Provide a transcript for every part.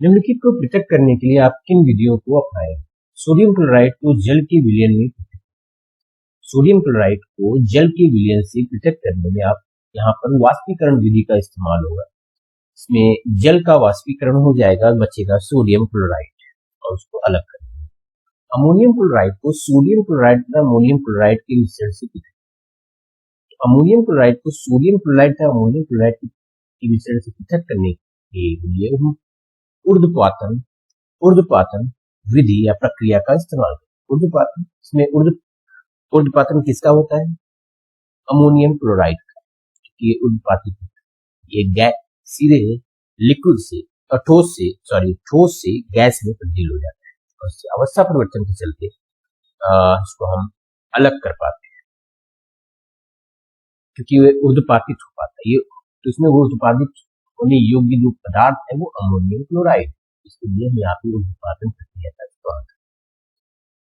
निम्नलिखित को पृथक करने के लिए आप किन विधियों को अपनाएं? सोडियम क्लोराइड को जल के विलयन में सोडियम क्लोराइड को जल के विलयन से पृथक करने में आप यहाँ पर वाष्पीकरण विधि का इस्तेमाल होगा। इसमें जल का वाष्पीकरण हो जाएगा, बचेगा सोडियम क्लोराइड और उसको अलग कर देंगे। अमोनियम क्लोराइड को सोडियम क्लोराइड तथा अमोनियम क्लोराइड के मिश्रण से पृथक, अमोनियम क्लोराइड को सोडियम क्लोराइड तथा अमोनियम क्लोराइड के मिश्रण से पृथक करने के लिए हम ऊर्ध्वपातन विधि या प्रक्रिया का इस्तेमाल करें। ऊर्ध्वपातन, इसमें ऊर्ध्वपातन किसका होता है? अमोनियम क्लोराइड का। ये ऊर्ध्वपातित, ये गैस सीधे लिक्विड से और ठोस से गैस में तब्दील हो जाता है और इससे अवस्था परिवर्तन के चलते इसको हम अलग कर पाते हैं, क्योंकि ये ऊर्ध्वपातित हो पाता है। ये तो इसमें वो ऊर्ध्वपातित होने योग्य जो पदार्थ है वो अमोनियम क्लोराइड, इसके लिए हम यहाँ पे ऊर्ध्वपातन प्रक्रिया का इस्तेमाल करते हैं।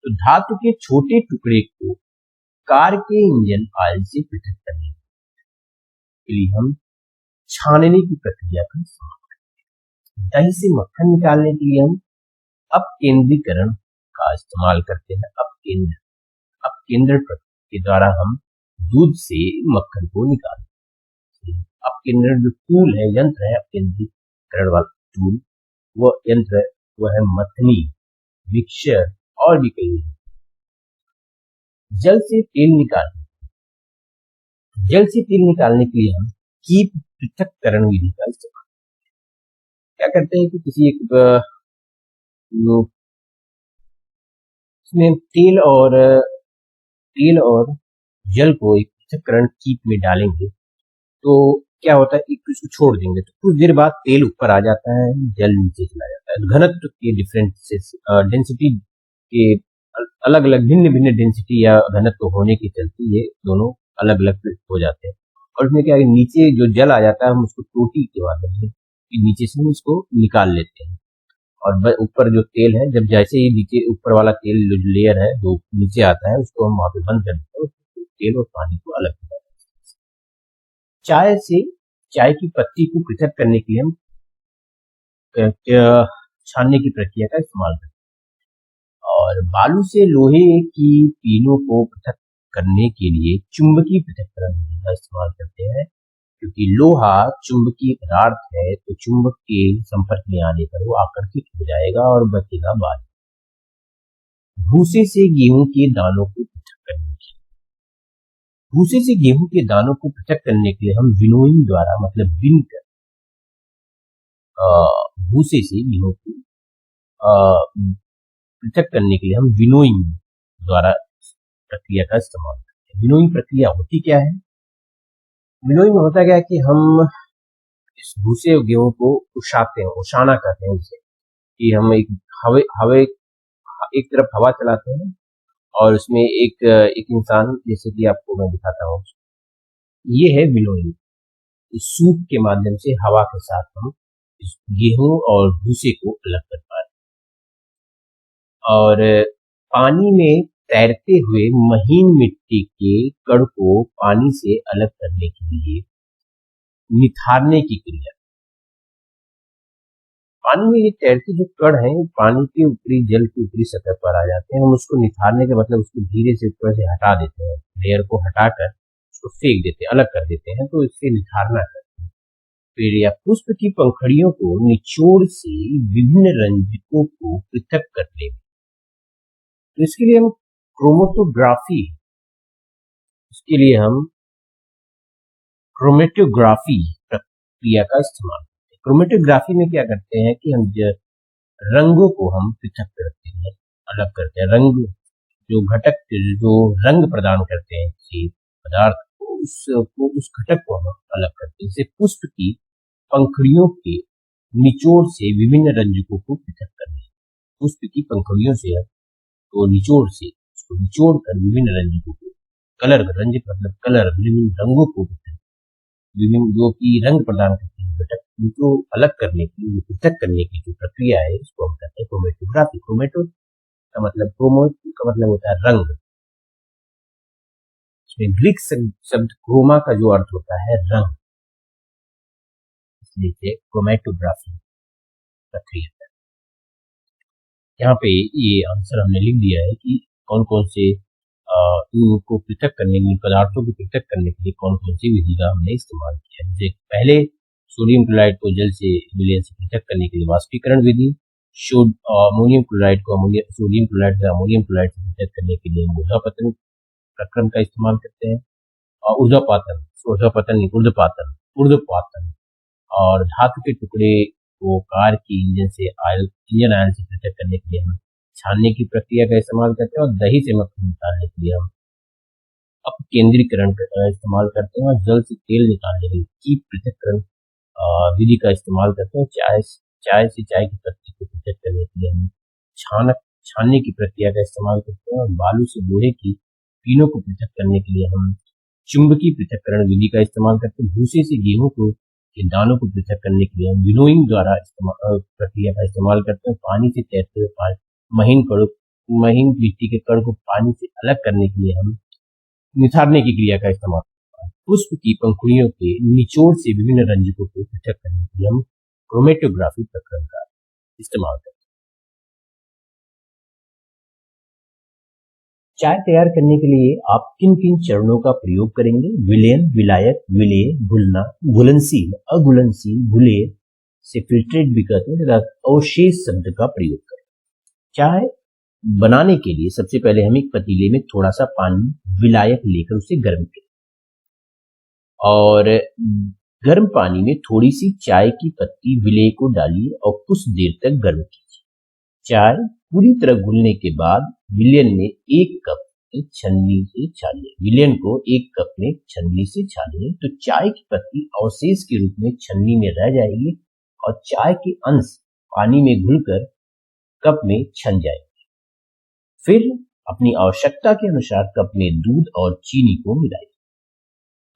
तो धातु के छोटे टुकड़े को कार के इंजन ऑयल से पृथक करने के लिए हम छानने की प्रक्रिया का इस्तेमाल करते हैं। दही से मक्खन निकालने के लिए हम अपकेंद्रीकरण का इस्तेमाल करते हैं। अपकेंद्र के द्वारा हम दूध से मक्खन को निकालते हैं। अपकेंद्र जो टूल है, यंत्र है, अपकेंद्रीकरण वाला टूल, वह यंत्र वह है मथनी, मिक्सर और भी कई। जल से तेल निकालने के लिए हम कीट पृथक्करण विधि का इस्तेमाल क्या करते हैं कि किसी एक इसमें तेल और जल को एक पृथक्करण कीट में डालेंगे तो क्या होता है, एक इसको छोड़ देंगे तो कुछ देर बाद तेल ऊपर आ जाता है, जल नीचे चला जाता है। घनत्व के डिफरेंसेस, डेंसिटी के अलग अलग भिन्न डेंसिटी या घनत्व होने के चलते ये दोनों अलग अलग हो जाते हैं। और इसमें क्या है, नीचे जो जल आ जाता है हम उसको टोटी के माध्यम से नीचे से हम उसको निकाल लेते हैं और ऊपर जो तेल है, जब जैसे ही नीचे ऊपर वाला तेल जो लेयर है जो नीचे आता है उसको हम वहां पे बंद कर देते हैं, तेल और पानी को अलग कर देते हैं। चाय की पत्ती को पृथक करने के लिए हम छानने की प्रक्रिया का इस्तेमाल करते हैं। और बालू से लोहे की पीनों को पृथक करने के लिए चुंबकीय पृथक्करण विधि का इस्तेमाल करते हैं, क्योंकि लोहा चुंबकीय पदार्थ है तो चुंबक के संपर्क में आने पर वो आकर्षित हो जाएगा और बचेगा बालू। भूसे से गेहूं के दानों को पृथक करने के लिए, भूसे से गेहूं के दानों को पृथक करने के लिए हम विनोइंग द्वारा, मतलब बिनकर भूसे से गेहूं को पृथक करने के लिए हम विनोइंग द्वारा प्रक्रिया का इस्तेमाल करते हैं। विनोइंग प्रक्रिया होती क्या है? विनोइंग में होता क्या है कि हम इस भूसे गेहूं को उशाते हैं, उशाना कहते हैं उसे, कि हम एक हवे एक तरफ हवा चलाते हैं और उसमें एक इंसान, जैसे कि आपको मैं दिखाता हूँ, ये है विनोइंग। इस सूप के माध्यम से हवा के साथ हम इस गेहूं और भूसे को अलग कर पा रहे हैं। और पानी में तैरते हुए महीन मिट्टी के कण को पानी से अलग करने के लिए निथारने की क्रिया, पानी में ये तैरते जो कण हैं पानी के ऊपरी, जल की ऊपरी सतह पर आ जाते हैं, हम उसको निथारने के मतलब उसको धीरे से ऊपर से हटा देते हैं, लेयर को हटाकर उसको फेंक देते हैं, अलग कर देते हैं, तो इससे निथारना करते हैं। पेड़ या पुष्प की पंखुड़ियों को निचोड़ से विभिन्न रंजकों को पृथक करने में, तो इसके लिए हम क्रोमेटोग्राफी प्रक्रिया का इस्तेमाल करते हैं। क्रोमेटोग्राफी में क्या करते हैं कि हम रंगों को हम पृथक करते हैं, अलग करते हैं। रंग जो घटक जो रंग प्रदान करते हैं किसी पदार्थ को, उस घटक को हम अलग करते हैं। जैसे पुष्प की पंखुड़ियों के निचोड़ से विभिन्न रंजकों को पृथक करने, पुष्प की पंखुड़ियों से तो निचोड़ से उसको निचोड़ कर विभिन्न रंजकों को, रंजित मतलब कलर, विभिन्न रंगों को विभिन्न जो की रंग प्रदान करते हैं घटक, उनको अलग करने की, पृथक करने की जो प्रक्रिया है उसको हम कहते हैं क्रोमेटोग्राफी। क्रोमेटो का मतलब, क्रोमो का मतलब होता है रंग, इसमें ग्रीक शब्द क्रोमा का जो अर्थ होता है रंग, इसलिए क्रोमेटोग्राफी प्रक्रिया। यहाँ पे ये आंसर हमने लिख दिया है कि कौन कौन से इनको पृथक करने के लिए, पदार्थों को पृथक करने के लिए कौन कौन सी विधि का हमने इस्तेमाल किया। जैसे पहले सोडियम क्लोराइड को जल से विलयन से पृथक करने के लिए वाष्पीकरण विधि, अमोनियम क्लोराइड को सोडियम क्लोराइड से अमोनियम क्लोराइड से पृथक करने के लिए हम ऊर्ध्वपतन प्रक्रम का इस्तेमाल करते हैं, और ऊर्ध्वपातन और धातु के टुकड़े को कार की इंजन आयल से पृथक करने के लिए हम छानने की प्रक्रिया का इस्तेमाल करते हैं, और दही से मक्खन निकालने के लिए हम अपकेंद्रीकरण का इस्तेमाल करते हैं, और जल से तेल निकालने के लिए कीप पृथक्करण विधि का इस्तेमाल करते हैं। चाय से चाय की पत्ती को पृथक करने के लिए हम छानने की प्रक्रिया का इस्तेमाल करते हैं, और बालू से लोहे की पीनों को पृथक करने के लिए हम चुंबकीय पृथक्करण विधि का इस्तेमाल करते हैं। भूसे से गेहूं को के दानों को पृथक करने के लिए हम विनोइंग द्वारा प्रक्रिया का इस्तेमाल करते हैं। पानी से तैरते हुए महीन मिट्टी के कण को पानी से अलग करने के लिए हम निथारने की क्रिया का इस्तेमाल करते हैं। पुष्प की पंखुड़ियों के निचोड़ से विभिन्न रंजकों को पृथक करने के लिए हम क्रोमेटोग्राफी प्रक्रम का इस्तेमाल करते हैं। चाय तैयार करने के लिए आप किन किन चरणों का प्रयोग करेंगे? विलयन, विलायक, विलेय, घुलना, घुलनशील, अघुलनशील, घुलेय से फिल्ट्रेट भी कहते हैं तथा अवशेष शब्द का प्रयोग करें। चाय बनाने के लिए सबसे पहले हम एक पतीले में थोड़ा सा पानी विलायक लेकर उसे गर्म करें, और गर्म पानी में थोड़ी सी चाय की पत्ती विलेय को डालिए और कुछ देर तक गर्म कीजिए। चाय पूरी तरह घुलने के बाद विलयन में एक कप छन्नी से छानिए। विलयन को एक कप में छन्नी से छानिए तो चाय की पत्ती अवशेष के रूप में छन्नी में रह जाएगी, और चाय के अंश पानी में घुलकर कप में छन जाएगी। फिर अपनी आवश्यकता के अनुसार कप में दूध और चीनी को मिलाइए।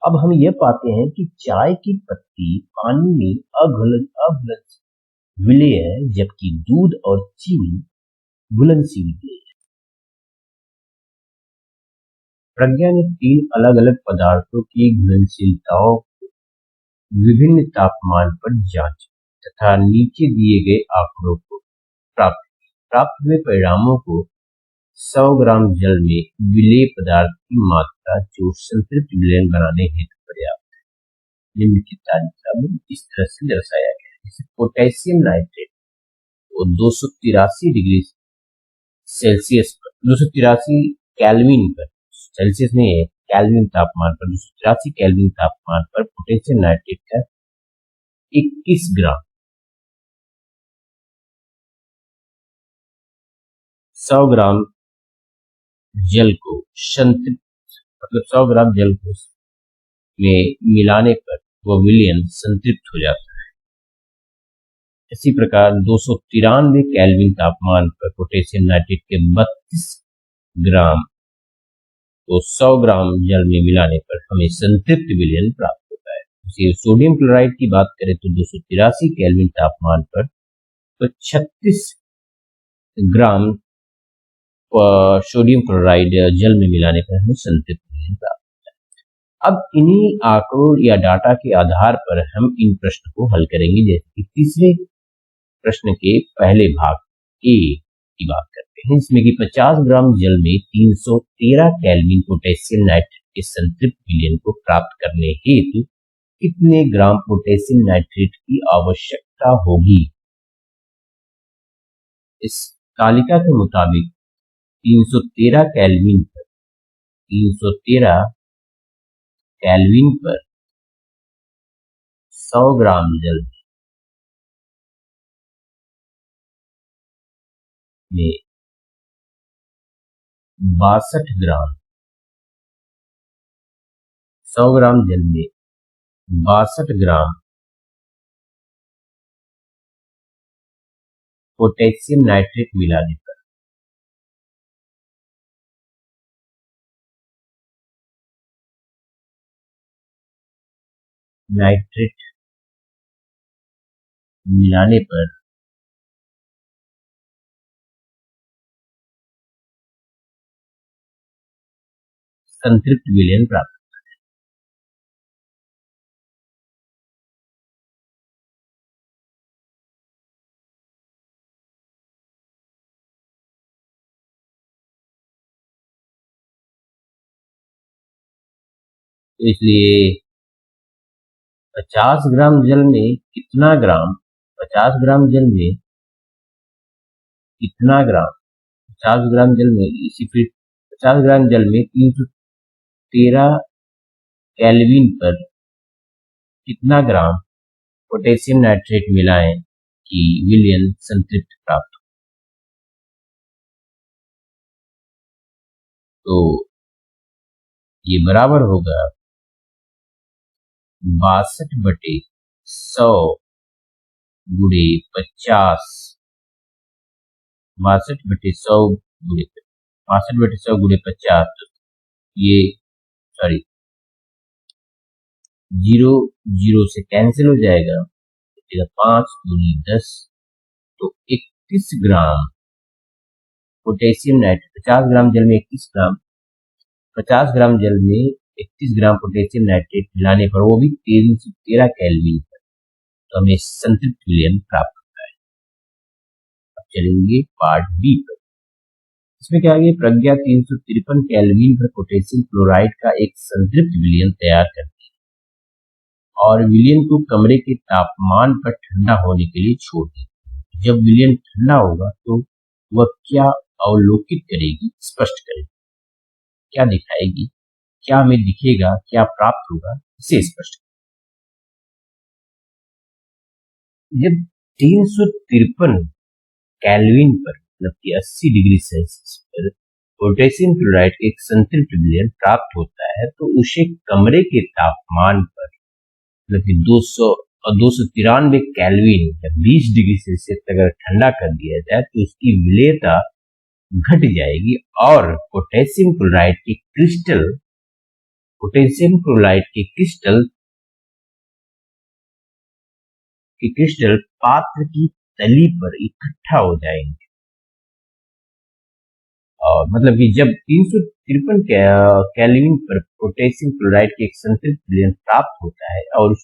अब हम यह पाते हैं कि चाय की पत्ती पानी में विलेय है, जबकि दूध और चीनी घुलनशील है। प्रज्ञा ने 3 अलग अलग पदार्थों की घुलनशीलताओं को विभिन्न तापमान पर जांच तथा नीचे दिए गए आंकड़ों को प्राप्त हुए परिणामों को 100 ग्राम जल में विलेय पदार्थ की मात्रा जो संतृप्त विलयन बनाने हेतु पर्याप्त है, निम्नलिखित तालिका में इस तरह से दर्शाया गया है। जैसे पोटेशियम नाइट्रेट को 283 डिग्री सेल्सियस पर, 283 कैल्विन पर, सेल्सियस नहीं है, कैल्विन तापमान पर, 283 कैल्विन तापमान पर पोटेशियम नाइट्रेट का 21 ग्राम 100 ग्राम जल को संतृप्त, मतलब 100 ग्राम जल को में मिलाने पर वह विलयन संतृप्त हो जाता है। इसी प्रकार 293 कैल्विन तापमान पर पोटेशियम नाइट्रेट के 32 ग्राम को 100 ग्राम जल में मिलाने पर हमें संतृप्त विलयन प्राप्त होता है। उसी सोडियम क्लोराइड की बात करें तो 283 केल्विन तापमान पर तो 36 ग्राम सोडियम क्लोराइड जल में मिलाने पर हमें संतृप्त विलयन प्राप्त होता है। अब इन्हीं आंकड़ों या डाटा के आधार पर हम इन प्रश्न को हल करेंगे। जैसे कि तीसरे प्रश्न के पहले भाग ए की बात करते हैं, इसमें कि 50 ग्राम जल में 313 केल्विन पोटेशियम नाइट्रेट के संतृप्त विलयन को प्राप्त करने हेतु कितने ग्राम पोटेशियम नाइट्रेट की आवश्यकता होगी। इस तालिका के मुताबिक 313 केल्विन पर 100 ग्राम जल में 62 ग्राम 100 ग्राम जल में 62 ग्राम पोटेशियम नाइट्रेट मिलाने पर संतृप्त विलयन प्राप्त तो इसलिए 50 ग्राम जल में कितना ग्राम, 50 ग्राम जल में कितना ग्राम, 50 ग्राम जल में इसी फिर 50 ग्राम जल में 313 केल्विन पर कितना ग्राम पोटेशियम नाइट्रेट मिलाएं कि विलयन संतृप्त प्राप्त हो। तो ये बराबर होगा 62/100 गुणे 50, 62/100 गुणे 62/100 गुणे 50, ये सॉरी 0 0 से कैंसिल हो जाएगा, 5 दूनी 10, तो 31 ग्राम पोटेशियम नाइट्रेट, 50 ग्राम जल में 31 ग्राम, 50 ग्राम जल में 31 ग्राम पोटेशियम नाइट्रेट मिलाने पर, वो भी 313 केल्विन पर, तो हमें संतृप्त विलयन प्राप्त होता है। अब चलेंगे पार्ट बी पर। इसमें क्या है, प्रज्ञा 353 केल्विन पर पोटेशियम क्लोराइड का एक संतृप्त विलयन तैयार करती है और विलयन को कमरे के तापमान पर ठंडा होने के लिए छोड़ देती है। जब विलयन ठंडा होगा तो वह क्या अवलोकित करेगी, स्पष्ट करेगी, क्या दिखाएगी, क्या हमें दिखेगा, क्या प्राप्त होगा, इसे स्पष्ट। जब 353 केल्विन पर मतलब कि 80 डिग्री सेल्सियस पर पोटेशियम क्लोराइड का एक संतृप्त विलयन प्राप्त होता है तो उसे कमरे के तापमान पर मतलब कि 293 केल्विन या 20 डिग्री सेल्सियस तक अगर ठंडा कर दिया जाए तो उसकी विलेयता घट जाएगी और पोटेशियम क्लोराइड के क्रिस्टल पात्र की तली पर इकट्ठा हो जाएंगे। और मतलब कि जब 353 केल्विन पर पोटेशियम क्लोराइड के एक संतृप्त विलयन प्राप्त होता है और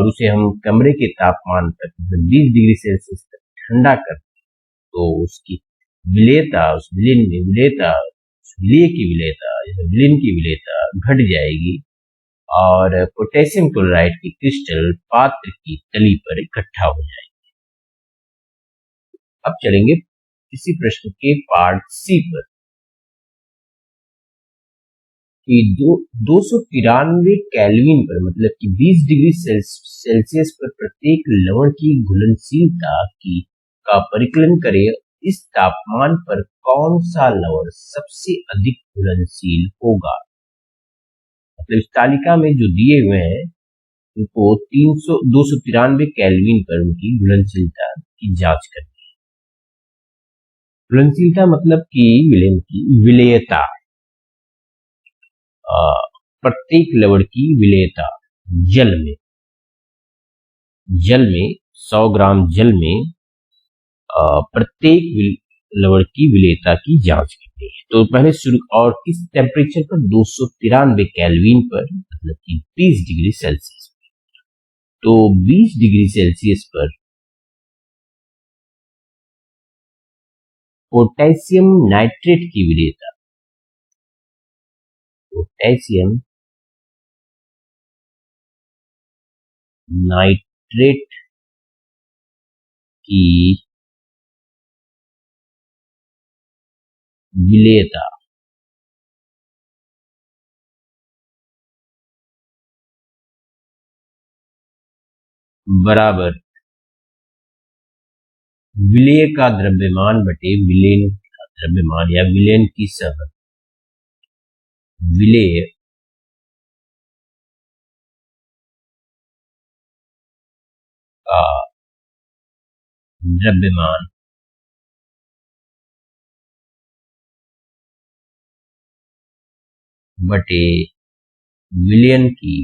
उसे हम कमरे के तापमान तक 20 डिग्री सेल्सियस तक ठंडा करते हैं तो उसकी विलेयता, उस विलयन की विलेयता घट जाएगी और पोटेशियम क्लोराइड की क्रिस्टल पात्र की तली पर इकट्ठा हो जाएगी। अब चलेंगे इसी प्रश्न के पार्ट सी पर कि 293 केल्विन पर मतलब कि 20 डिग्री सेल्सियस पर प्रत्येक लवण की घुलनशीलता का परिकलन करें। इस तापमान पर कौन सा लवण सबसे अधिक घुलनशील होगा। मतलब इस तालिका में जो दिए हुए हैं उनको 293 केल्विन पर उनकी घुलनशीलता की जांच करनी है। घुलनशीलता मतलब कि विलयन की विलेयता, प्रत्येक लवण की विलेयता जल में 100 ग्राम जल में प्रत्येक लवण की विलेयता की जांच करनी है। तो पहले शुरू और किस टेम्परेचर पर, 293 केल्विन पर मतलब कि 20 डिग्री सेल्सियस पर। तो 20 डिग्री सेल्सियस पर पोटेशियम नाइट्रेट की विलेयता, पोटेशियम नाइट्रेट की विलेयता बराबर विलेय का द्रव्यमान बटे विलेन का द्रव्यमान या विलेन की सतह। विलेय का द्रव्यमान बटे विलयन की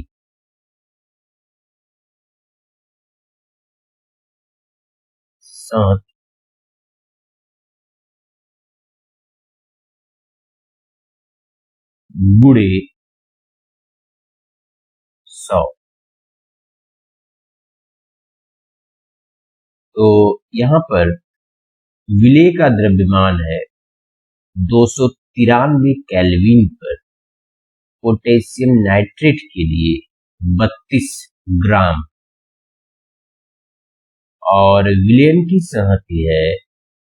साथ गुणे 100। तो यहां पर विलेय का द्रव्यमान है 293 केल्विन पर पोटेशियम नाइट्रेट के लिए 32 ग्राम और विलयन की संहति है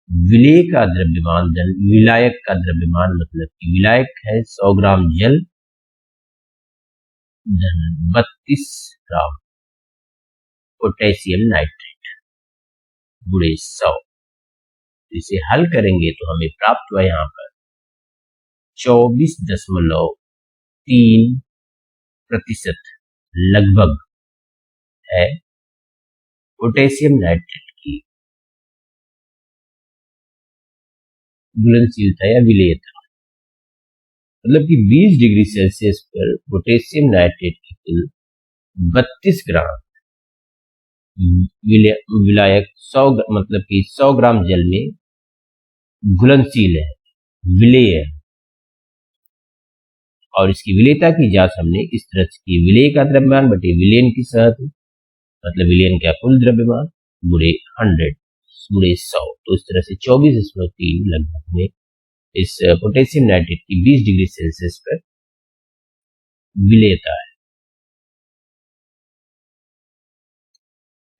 विलेय का द्रव्यमान धन विलायक का द्रव्यमान, मतलब कि विलायक है 100 ग्राम जल धन 32 ग्राम पोटेशियम नाइट्रेट गुणे 100। इसे हल करेंगे तो हमें प्राप्त हुआ यहाँ पर 24.3% लगभग है पोटेशियम नाइट्रेट की घुलनशीलता या विलेयता, मतलब कि 20 डिग्री सेल्सियस पर पोटेशियम नाइट्रेट की कुल 32 ग्राम विलायक 100 मतलब कि 100 ग्राम जल में घुलनशील है, विलेय है, और इसकी विलेयता की जांच हमने इस तरह से की, विलेय का द्रव्यमान बटे विलयन की संहति, मतलब विलयन का कुल द्रव्यमान गुणे 100 गुणे 100, तो इस तरह से 24.3 लगभग में इस पोटेशियम नाइट्रेट की 20 डिग्री सेल्सियस पर विलेयता है।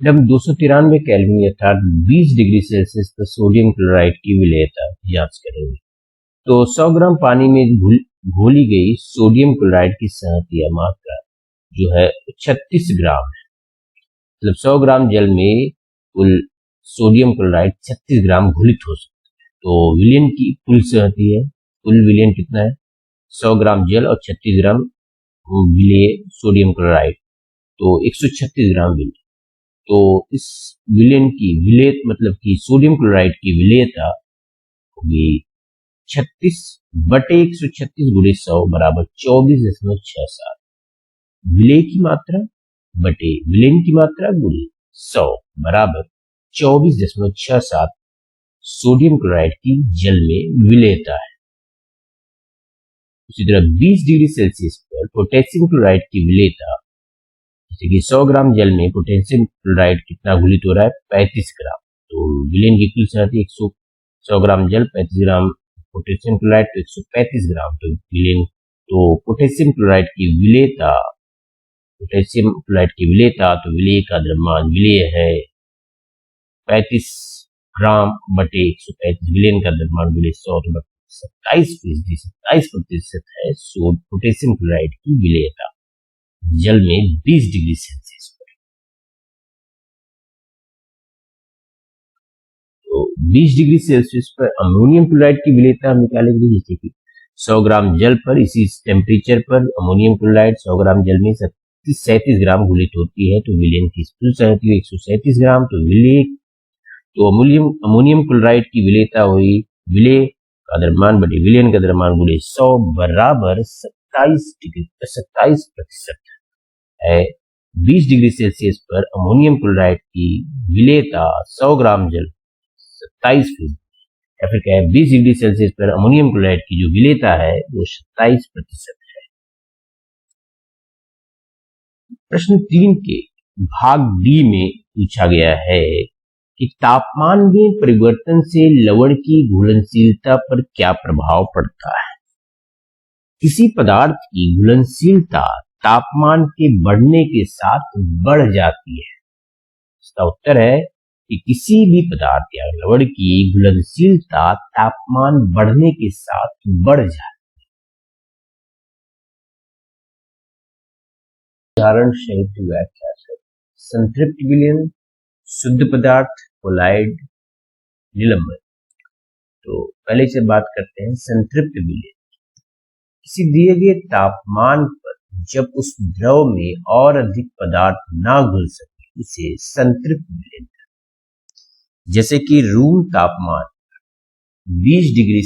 जब 293 केल्विन अर्थात 20 डिग्री सेल्सियस पर सोडियम क्लोराइड की विलेयता जांच करेंगे तो 100 ग्राम पानी में घोली गई सोडियम क्लोराइड की संहति या मात्रा जो है 36 ग्राम है, मतलब 100 ग्राम जल में कुल सोडियम क्लोराइड 36 ग्राम घुलित हो सकता है। तो विलयन की कुल संहति है, कुल विलयन कितना है 100 ग्राम जल और 36 ग्राम विलेय सोडियम क्लोराइड, तो 136 ग्राम विलयन। तो इस विलयन की विलेय मतलब कि सोडियम क्लोराइड की विलेयता होगी 36 बटे 136 गुणे 100 बराबर 24.67, विलेय की मात्रा बटे विलयन की मात्रा गुणे 100 बराबर 24.67 सोडियम क्लोराइड की जल में विलेयता है। उसी तरह 20 डिग्री सेल्सियस पर पोटेशियम क्लोराइड की विलेयता, जैसे कि 100 ग्राम जल में पोटेशियम क्लोराइड कितना घुलित हो रहा है 35 ग्राम, तो विलयन की कुल संहति 100 ग्राम जल 35 ग्राम पोटेशियम क्लोराइड तो 135 ग्राम, तो विलयन तो पोटेशियम क्लोराइड की विलेयता तो विलेय का द्रव्यमान विलेय है 35 ग्राम बटे 135, विलयन का द्रव्यमान गुणे 100 तो 27% है पोटेशियम क्लोराइड की विलेयता जल में 20 डिग्री सेल्सियस पर। तो 20 डिग्री सेल्सियस पर अमोनियम क्लोराइड की विलेयता हम निकालेंगे, जैसे कि 100 ग्राम जल पर इसी टेम्परेचर पर अमोनियम क्लोराइड 100 ग्राम जल में 37 ग्राम घुलित होती है, तो विलयन की कुल संहति 137 ग्राम, तो विलेय तो अमोनियम क्लोराइड की विलेयता हुई विलेय का द्रव्यमान बटे विलयन का द्रव्यमान गुणे 100 बराबर 27% है। 20 डिग्री सेल्सियस पर अमोनियम क्लोराइड की विलेयता 100 ग्राम जल 27%, या फिर क्या है 20 डिग्री सेल्सियस पर अमोनियम क्लोराइड की जो विलेयता है वो 27% है। प्रश्न 3 के भाग डी में पूछा गया है कि तापमान में परिवर्तन से लवण की घुलनशीलता पर क्या प्रभाव पड़ता है। किसी पदार्थ की घुलनशीलता तापमान के बढ़ने के साथ बढ़ जाती है। इसका उत्तर है कि किसी भी पदार्थ या लवण की घुलनशीलता तापमान बढ़ने के साथ बढ़ जाती है। उदाहरण सहित व्याख्या से संतृप्त विलयन, शुद्ध पदार्थ, कोलाइड, निलंबन। तो पहले से बात करते हैं संतृप्त विलयन। किसी दिए गए तापमान पर जब उस द्रव में और अधिक पदार्थ ना घुल सके उसे संतृप्त विलयन। जैसे कि रूम तापमान 20 डिग्री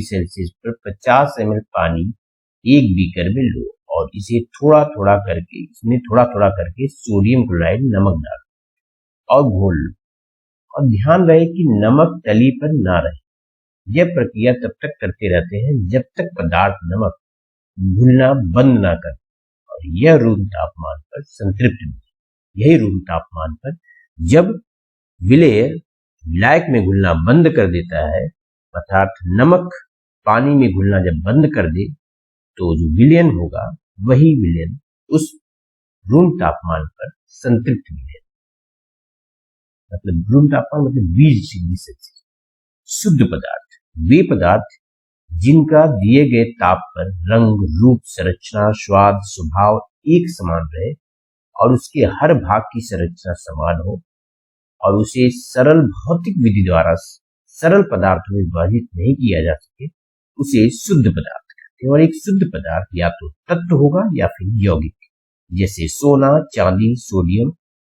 सेल्सियस पर 50 ml पानी एक बीकर में लो और इसे थोड़ा थोड़ा करके सोडियम क्लोराइड नमक डालो और घोल लो, और ध्यान रहे कि नमक तली पर ना रहे। यह प्रक्रिया तब तक करते रहते हैं जब तक पदार्थ नमक घुलना बंद ना कर, और यह रूम तापमान पर संतृप्त विलयन। यही रूम तापमान पर जब विलायक में घुलना बंद कर देता है, अर्थात नमक पानी में घुलना जब बंद कर दे तो जो विलयन होगा वही विलयन उस रूम तापमान पर संतृप्त विलयन, मतलब रूम तापमान मतलब 20 डिग्री सेल्सियस। शुद्ध पदार्थ वे पदार्थ जिनका दिए गए ताप पर रंग, रूप, संरचना, स्वाद, स्वभाव एक समान रहे और उसके हर भाग की संरचना समान हो और उसे सरल भौतिक विधि द्वारा सरल पदार्थों में विभाजित नहीं किया जा सके, उसे शुद्ध पदार्थ कहते हैं। और एक शुद्ध पदार्थ या तो तत्व होगा या फिर यौगिक, जैसे सोना, चांदी, सोडियम,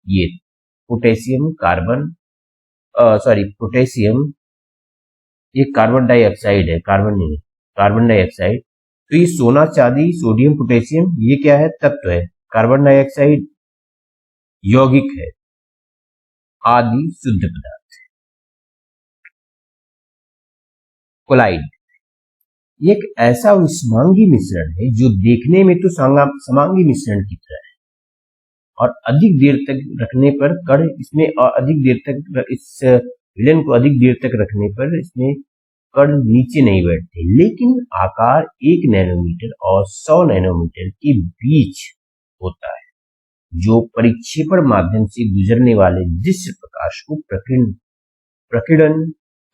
ये पोटेशियम, पोटेशियम ये कार्बन डाइऑक्साइड है, कार्बन नहीं, कार्बन डाइऑक्साइड। तो ये सोना, चांदी, सोडियम, पोटेशियम ये क्या है? तत्व है। कार्बन डाइऑक्साइड यौगिक है, आदि शुद्ध पदार्थ। कोलाइड एक ऐसा उष्मांगी मिश्रण है जो देखने में तो समांगी मिश्रण की तरह है और अधिक देर तक रखने पर कण इसमें अधिक देर तक इस विलयन को अधिक देर तक रखने पर इसमें कण नीचे नहीं बैठते, लेकिन आकार 1 नैनोमीटर और 100 नैनोमीटर के बीच होता है, जो परिक्षेपण माध्यम से गुजरने वाले दृश्य प्रकाश को प्रकीर्णन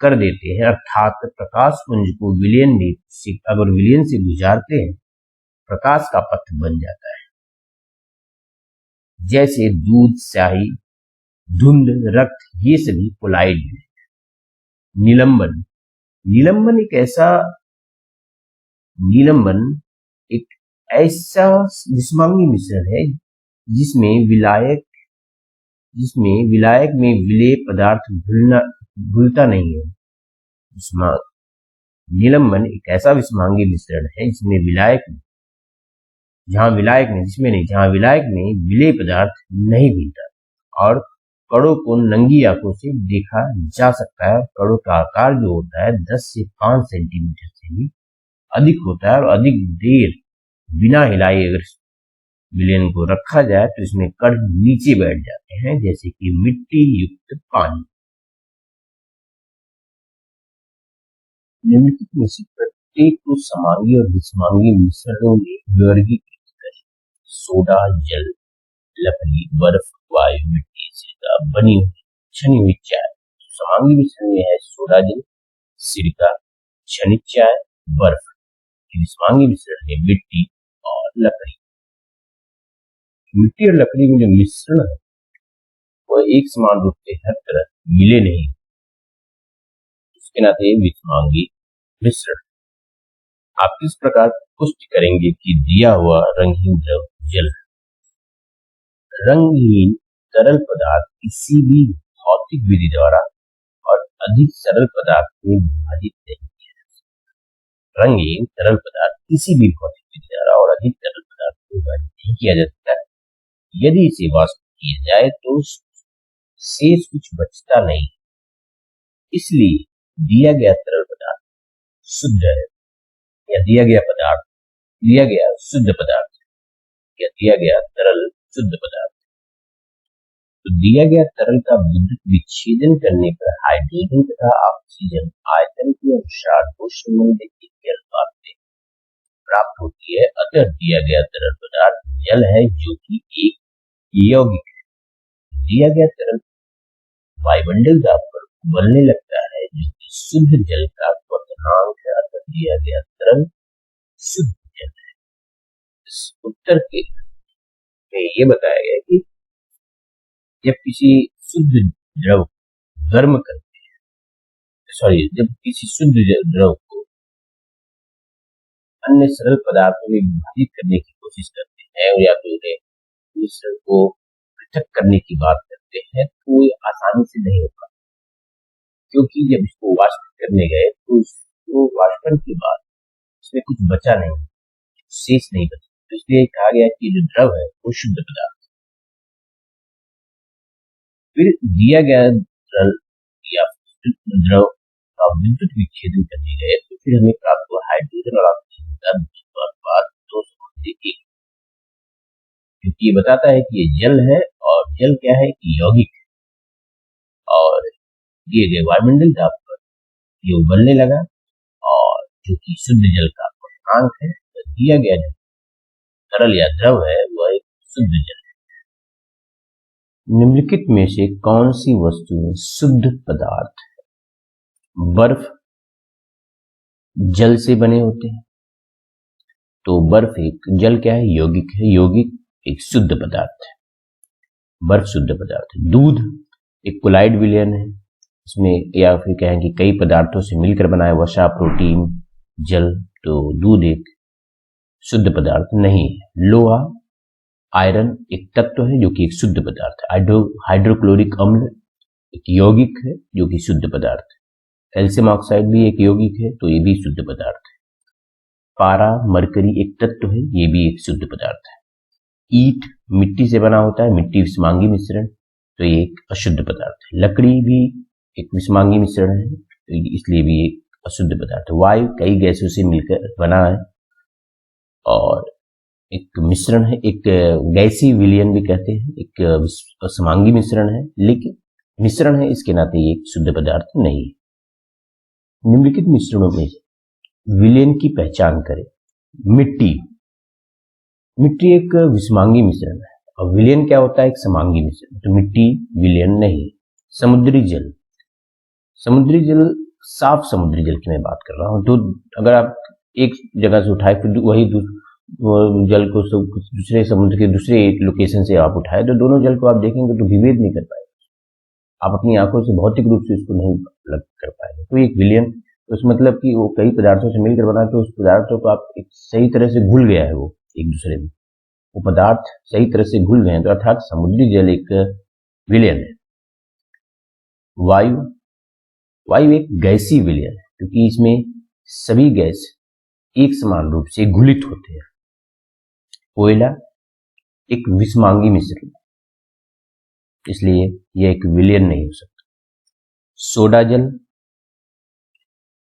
कर देते हैं। अर्थात प्रकाश पुंज को अगर विलयन से गुजारते हैं, प्रकाश का पथ बन जाता है, जैसे दूध, स्याही, धुंध, रक्त, ये सभी कोलाइड है। निलंबन एक ऐसा विषमांगी मिश्रण है जिसमें विलायक में विलेय पदार्थ घुलता नहीं है। निलंबन एक ऐसा विषमांगी मिश्रण है जिसमें जहां विलायक में विलेय पदार्थ नहीं घुलता और कणों को नंगी आंखों से देखा जा सकता है। कणों का आकार जो होता है 10 से 5 सेंटीमीटर से भी अधिक होता है और अधिक देर बिना हिलाए अगर विलयन को रखा जाए तो इसमें कण नीचे बैठ जाते हैं, जैसे कि मिट्टी युक्त पानी। निम्नलिखित में से प्रत्येक को समांगी और विषमांगी मिश्रणों में वर्गीकृत करें। सोडा, जल, लकड़ी, बर्फ, वायु, मिट्टी से बनी हुई छनी हुई चाय। समांगी मिश्रण में है सोडा, जल, सिरका, छनित चाय, बर्फ। विषमांगी मिश्रण है मिट्टी और लकड़ी। मिट्टी और लकड़ी में जो मिश्रण है वह एक समान रूप से हर तरह मिले नहीं, उसके नाते विषमांगी मिश्रण। आप किस प्रकार पुष्टि करेंगे कि दिया हुआ रंगहीन द्रव जल है? रंगहीन तरल पदार्थ किसी भी भौतिक विधि द्वारा और अधिक सरल पदार्थ में विभाजित नहीं किया जा सकता। रंगहीन तरल पदार्थ किसी भी भौतिक विधि द्वारा और अधिक सरल पदार्थ में विभाजित नहीं किया जा सकता। यदि इसे वाष्प किया जाए तो शेष कुछ बचता नहीं, इसलिए दिया गया तरल पदार्थ शुद्ध है या दिया गया शुद्ध पदार्थ या दिया गया तरल शुद्ध पदार्थ। तो दिया गया तरल का विद्युत विच्छेदन करने पर हाइड्रोजन तथा ऑक्सीजन आयतन के अनुसार दो संबंधित के अनुपात में प्राप्त होती है। अतः दिया गया तरल पदार्थ जल है जो कि एक यौगिक है। दिया गया तरल वायुमंडल दाब पर उबलने लगता है जो कि शुद्ध जल का क्वथनांक है। अतः दिया गया तरल शुद्ध जल है। इस उत्तर के में ये बताया गया कि जब किसी शुद्ध द्रव गर्म करते हैं, जब किसी शुद्ध द्रव को अन्य सरल पदार्थों में विभाजित करने की कोशिश करते हैं या तो उन्हें मिश्रण को पृथक करने की बात करते हैं तो ये आसानी से नहीं होगा, क्योंकि जब इसको वाष्पित करने गए तो उसको वाष्पन के बाद इसमें कुछ बचा नहीं, शेष नहीं बचा। तो इसलिए कहा गया कि जो द्रव है वो शुद्ध पदार्थ। फिर दिया गया तरल या द्रव का विद्युत विच्छेदन करने गए तो फिर हमें प्राप्त हुआ हाइड्रोजन और ऑक्सीजन का अनुपात 2:1, क्योंकि ये बताता है कि ये जल है और जल क्या है कि यौगिक है और दिए गए वायुमंडल दाब पर ये उबलने लगा और जो कि शुद्ध जल का पूर्णांक है, तो दिया गया जो तरल या द्रव है वह एक शुद्ध जल है। निम्नलिखित में से कौन सी वस्तु शुद्ध पदार्थ है? बर्फ जल से बने होते हैं, तो बर्फ एक जल क्या है? यौगिक है। यौगिक एक शुद्ध पदार्थ है, बर्फ शुद्ध पदार्थ है। दूध एक कोलाइड विलयन है, इसमें या फिर कहें कि कई पदार्थों से मिलकर बना है, वसा, प्रोटीन, जल, तो दूध एक शुद्ध पदार्थ नहीं है। लोहा, आयरन एक तत्व है जो कि एक शुद्ध पदार्थ है। हाइड्रोक्लोरिक अम्ल एक यौगिक है जो कि शुद्ध पदार्थ है। कैल्शियम ऑक्साइड भी एक यौगिक है, तो ये भी शुद्ध पदार्थ है। पारा, मरकरी एक तत्व है, ये भी एक शुद्ध पदार्थ है। ईंट मिट्टी से बना होता है, मिट्टी विषमांगी मिश्रण, तो ये एक अशुद्ध पदार्थ है। लकड़ी भी एक विषमांगी मिश्रण है, तो इसलिए भी एक अशुद्ध पदार्थ है। वायु कई गैसों से मिलकर बना है और एक मिश्रण है, एक गैसीय विलयन भी कहते हैं, एक असमांगी मिश्रण है, लेकिन मिश्रण है, इसके नाते ये एक शुद्ध पदार्थ नहीं है। निम्नलिखित मिश्रणों में विलयन की पहचान करें। मिट्टी एक विषमांगी मिश्रण है और विलयन क्या होता है? एक समांगी मिश्रण, तो मिट्टी विलयन नहीं। समुद्री जल साफ समुद्री जल की मैं बात कर रहा हूं, तो अगर आप एक जगह से उठाए फिर वही जल को दूसरे समुद्र के दूसरे लोकेशन से आप उठाए, तो दोनों जल को आप देखेंगे तो विभेद नहीं कर पाएंगे, आप अपनी आंखों से भौतिक रूप से इसको नहीं अलग कर पाएंगे। तो एक विलयन उस मतलब कि वो कई पदार्थों से मिलकर बना, तो उस पदार्थों को आप एक सही तरह से घुल गया है, वो एक दूसरे में वो पदार्थ सही तरह से घुल गए हैं, तो अर्थात समुद्री जल एक विलयन है। वायु एक गैसीय विलयन है, क्योंकि इसमें सभी गैस एक समान रूप से घुलित होते हैं। कोयला एक विषमांगी मिश्रण, इसलिए यह एक विलयन नहीं हो सकता। सोडा जल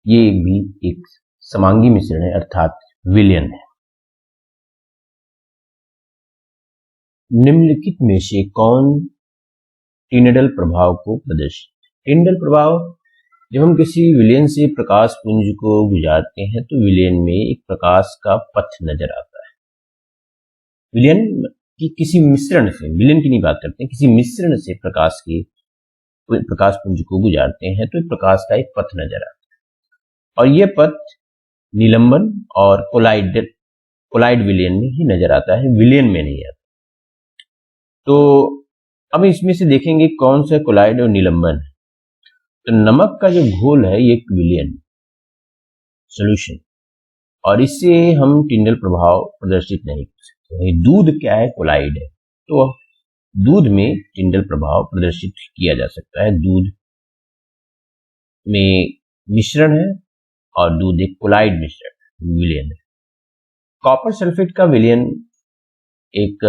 ये भी एक समांगी मिश्रण है, अर्थात विलयन है। निम्नलिखित में से कौन टिनडल प्रभाव को प्रदर्शित? टिनडल प्रभाव, जब हम किसी विलयन से प्रकाश पुंज को गुजारते हैं तो विलयन में एक प्रकाश का पथ नजर आता है। विलयन की किसी मिश्रण से, विलयन की नहीं बात करते हैं, किसी मिश्रण से प्रकाश पुंज को गुजारते हैं तो प्रकाश का एक पथ नजर आता है, और यह पथ निलंबन और कोलाइड विलयन में ही नजर आता है, विलयन में नहीं आता। तो अब इसमें से देखेंगे कौन सा कोलाइड और निलंबन है। तो नमक का जो घोल है ये एक विलयन सॉल्यूशन, और इससे हम टिंडल प्रभाव प्रदर्शित नहीं कर सकते। दूध क्या है? कोलाइड है, तो दूध में टिंडल प्रभाव प्रदर्शित किया जा सकता है। दूध में मिश्रण है और दूध एक कोलाइड मिश्रण विलयन है। कॉपर सल्फेट का विलयन एक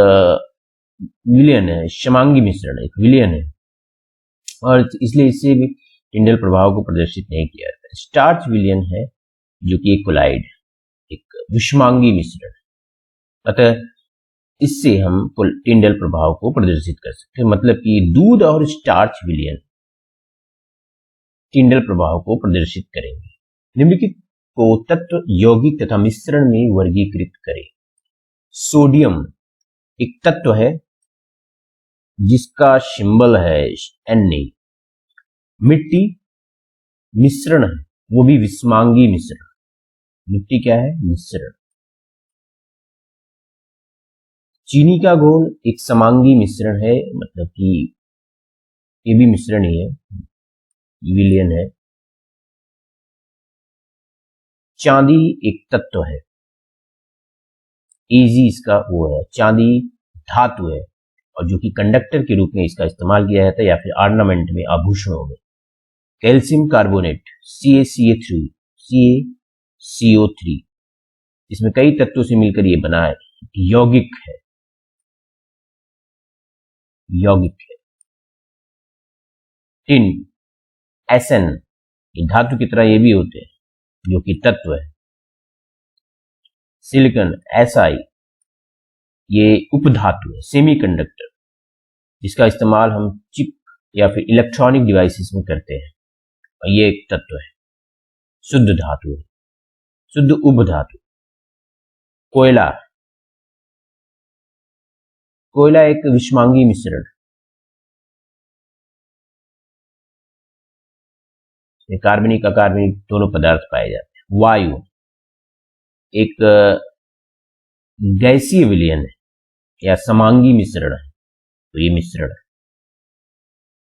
विलयन है, समांगी मिश्रण एक विलयन है, और इसलिए इससे भी टिंडल प्रभाव को प्रदर्शित नहीं किया जाता है। स्टार्च विलयन है जो कि एक कोलाइड एक विषमांगी मिश्रण, अतः इससे हम टिंडल प्रभाव को प्रदर्शित कर सकते हैं। मतलब कि दूध और स्टार्च विलयन टिंडल प्रभाव को प्रदर्शित करेंगे। निम्नलिखित को तत्व, यौगिक तथा मिश्रण में वर्गीकृत करें। सोडियम एक तत्व है जिसका सिंबल है Na। मिट्टी मिश्रण है, वो भी विषमांगी मिश्रण। मिट्टी क्या है? मिश्रण। चीनी का घोल एक समांगी मिश्रण है, मतलब कि ये भी मिश्रण ही है, विलयन है। चांदी एक तत्व है, Ag इसका वो है, चांदी धातु है और जो कि कंडक्टर के रूप में इसका इस्तेमाल किया जाता है या फिर ऑर्नामेंट में, आभूषणों में। कैल्शियम कार्बोनेट CaCO3 इसमें कई तत्वों से मिलकर ये बना है, यौगिक है। टिन Sn ये धातु की तरह ये भी होते हैं जो कि तत्व है। सिलिकॉन Si ये उपधातु है, सेमीकंडक्टर, जिसका इस्तेमाल हम चिप या फिर इलेक्ट्रॉनिक डिवाइसेस में करते हैं, और ये एक तत्व है, शुद्ध धातु है। शुद्ध उपधातु। कोयला, कोयला एक विषमांगी मिश्रण, कार्बनिक अकार्बनिक दोनों पदार्थ पाए जाते हैं। वायु एक गैसीय विलयन है या समांगी मिश्रण है, तो ये मिश्रण है,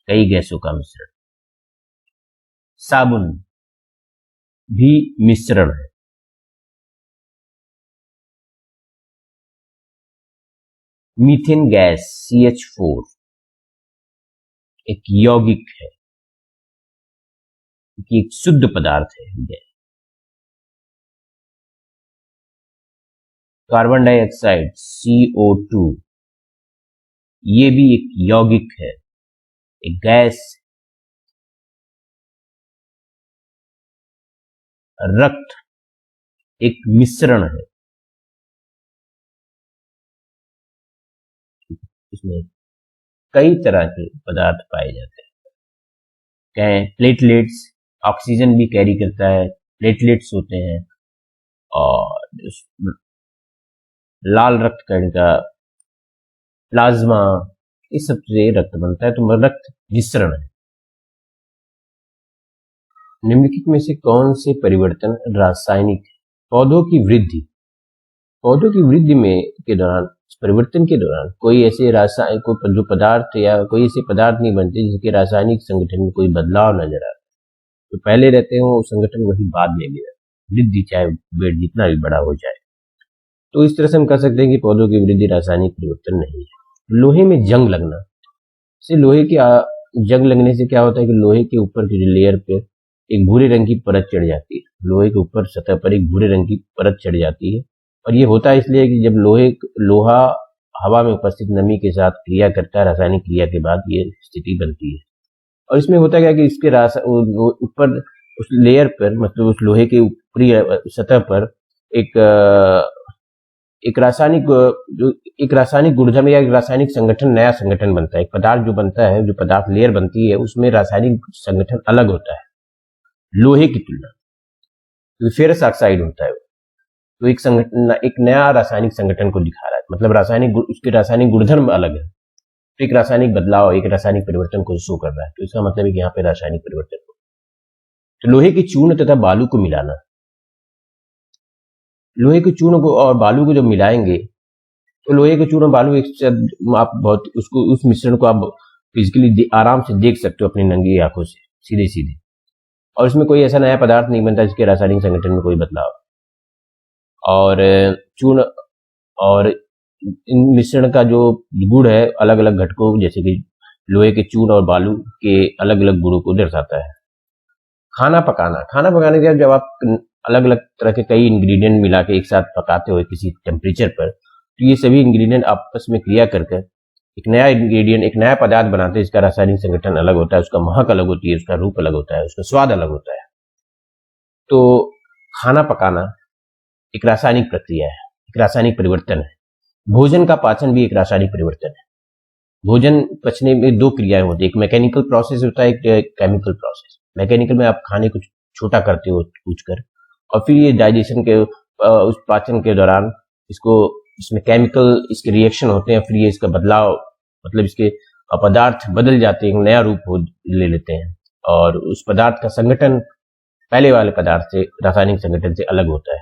कई गैसों का मिश्रण। साबुन भी मिश्रण है। मीथेन गैस CH4 एक यौगिक है, कि एक शुद्ध पदार्थ है गैस। कार्बन डाइऑक्साइड CO2 ये भी एक यौगिक है, एक गैस। रक्त एक मिश्रण है, इसमें कई तरह के पदार्थ पाए जाते हैं। प्लेटलेट्स, ऑक्सीजन भी कैरी करता है, प्लेटलेट्स होते हैं। और लाल रक्त कणिका, प्लाज्मा, इस सब से रक्त बनता है, तो रक्त मिश्रण है। निम्नलिखित में से कौन से परिवर्तन रासायनिक? पौधों की वृद्धि, पौधों की वृद्धि में के दौरान, परिवर्तन के दौरान कोई ऐसे रासायनिक जो पदार्थ या कोई ऐसे पदार्थ नहीं बनते जिसके रासायनिक संगठन में कोई बदलाव नजर आता, तो पहले रहते हैं वो संगठन वही बाद में भी वृद्धि, चाहे पेड़ जितना भी बड़ा हो जाए। तो इस तरह से हम कह सकते हैं कि पौधों की वृद्धि रासायनिक परिवर्तन नहीं है। लोहे में जंग लगना, से लोहे की जंग लगने से क्या होता है कि लोहे के ऊपर की लेयर पे एक भूरे रंग की परत चढ़ जाती है, लोहे के ऊपर सतह पर एक भूरे रंग की परत चढ़ जाती है। और ये होता है इसलिए कि जब लोहा हवा में उपस्थित नमी के साथ क्रिया करता है, रासायनिक क्रिया के बाद ये स्थिति बनती है। और इसमें होता क्या कि इसके ऊपर उस लेयर पर, मतलब उस लोहे के ऊपरी सतह पर एक रासायनिक गुणधर्म या एक रासायनिक संगठन, नया संगठन बनता है। एक पदार्थ जो बनता है, जो पदार्थ लेयर बनती है, उसमें रासायनिक संगठन अलग होता है लोहे की तुलना, तो फेरस ऑक्साइड होता है। तो एक नया रासायनिक संगठन को दिखा रहा है, मतलब उसके रासायनिक गुणधर्म अलग है, तो एक रासायनिक बदलाव, एक रासायनिक परिवर्तन को शो कर रहा है। तो इसका मतलब है कि यहाँ पे रासायनिक परिवर्तन हो। तो लोहे के चूर्ण तथा बालू को मिलाना, लोहे के चूर्ण को और बालू को जब मिलाएंगे तो लोहे के चूर्ण और बालू आप बहुत उस मिश्रण को आप फिजिकली आराम से देख सकते हो अपनी नंगी आंखों से, सीधे सीधे। और इसमें कोई ऐसा नया पदार्थ नहीं बनता जिसके रासायनिक संगठन में कोई बदलाव। और चूर्ण और इन मिश्रण का जो गुण है अलग अलग घटकों, जैसे कि लोहे के चूर्ण और बालू के अलग अलग गुणों को दर्शाता है। खाना पकाना, खाना पकाने के जब आप अलग अलग तरह के कई इंग्रेडिएंट मिला के एक साथ पकाते हो किसी टेम्परेचर पर, तो ये सभी इंग्रेडिएंट आपस में क्रिया करके एक नया इंग्रेडिएंट, एक नया पदार्थ बनाते हैं जिसका रासायनिक संगठन अलग होता है, उसका महक अलग होती है, उसका रूप अलग होता है, उसका स्वाद अलग होता है। तो खाना पकाना एक रासायनिक प्रक्रिया है, एक रासायनिक परिवर्तन है। भोजन का पाचन भी एक रासायनिक परिवर्तन है। भोजन पचने में दो क्रियाएं होती है, एक मैकेनिकल प्रोसेस होता है, एक केमिकल प्रोसेस। मैकेनिकल में आप खाने को छोटा करते हो कूचकर, और फिर ये डाइजेशन के उस पाचन के दौरान इसमें केमिकल इसके रिएक्शन होते हैं, फिर ये इसका बदलाव, मतलब इसके पदार्थ बदल जाते हैं, नया रूप ले लेते हैं, और उस पदार्थ का संगठन पहले वाले पदार्थ से, रासायनिक संगठन से अलग होता है।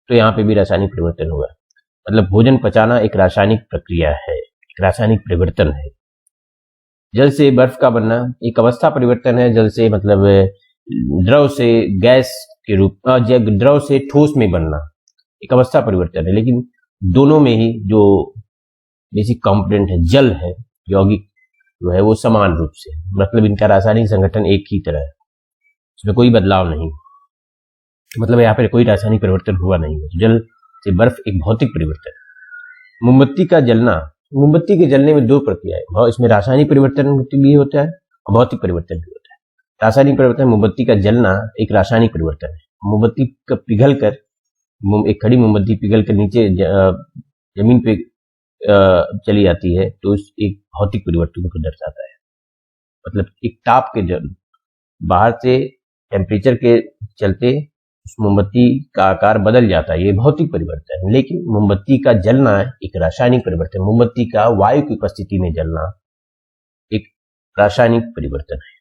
तो यहाँ पे भी रासायनिक परिवर्तन हुआ, मतलब भोजन पचाना एक रासायनिक प्रक्रिया है, एक रासायनिक परिवर्तन है। जल से बर्फ का बनना एक अवस्था परिवर्तन है। जल से मतलब द्रव से गैस के रूप, द्रव से ठोस में बनना एक अवस्था परिवर्तन है। लेकिन दोनों में ही जो बेसिक कंपोनेंट है, जल है, यौगिक जो है वो समान रूप से, मतलब इनका रासायनिक संगठन एक ही तरह है, इसमें कोई बदलाव नहीं, मतलब यहाँ पर कोई रासायनिक परिवर्तन हुआ नहीं है। जल से बर्फ एक भौतिक परिवर्तन है। मोमबत्ती का जलना, मोमबत्ती के जलने में दो प्रक्रियाएं, इसमें रासायनिक परिवर्तन भी होता है और भौतिक परिवर्तन भी होता है। रासायनिक परिवर्तन, मोमबत्ती का जलना एक रासायनिक परिवर्तन है। मोमबत्ती का पिघल कर, एक खड़ी मोमबत्ती पिघल कर नीचे जमीन पे चली जाती है, तो एक भौतिक परिवर्तन को दर्शाता है। मतलब एक ताप के जल, बाहर से टेम्परेचर के चलते उस मोमबत्ती का आकार बदल जाता है, ये भौतिक परिवर्तन है। लेकिन मोमबत्ती का जलना एक रासायनिक परिवर्तन, मोमबत्ती का वायु की उपस्थिति में जलना एक रासायनिक परिवर्तन है।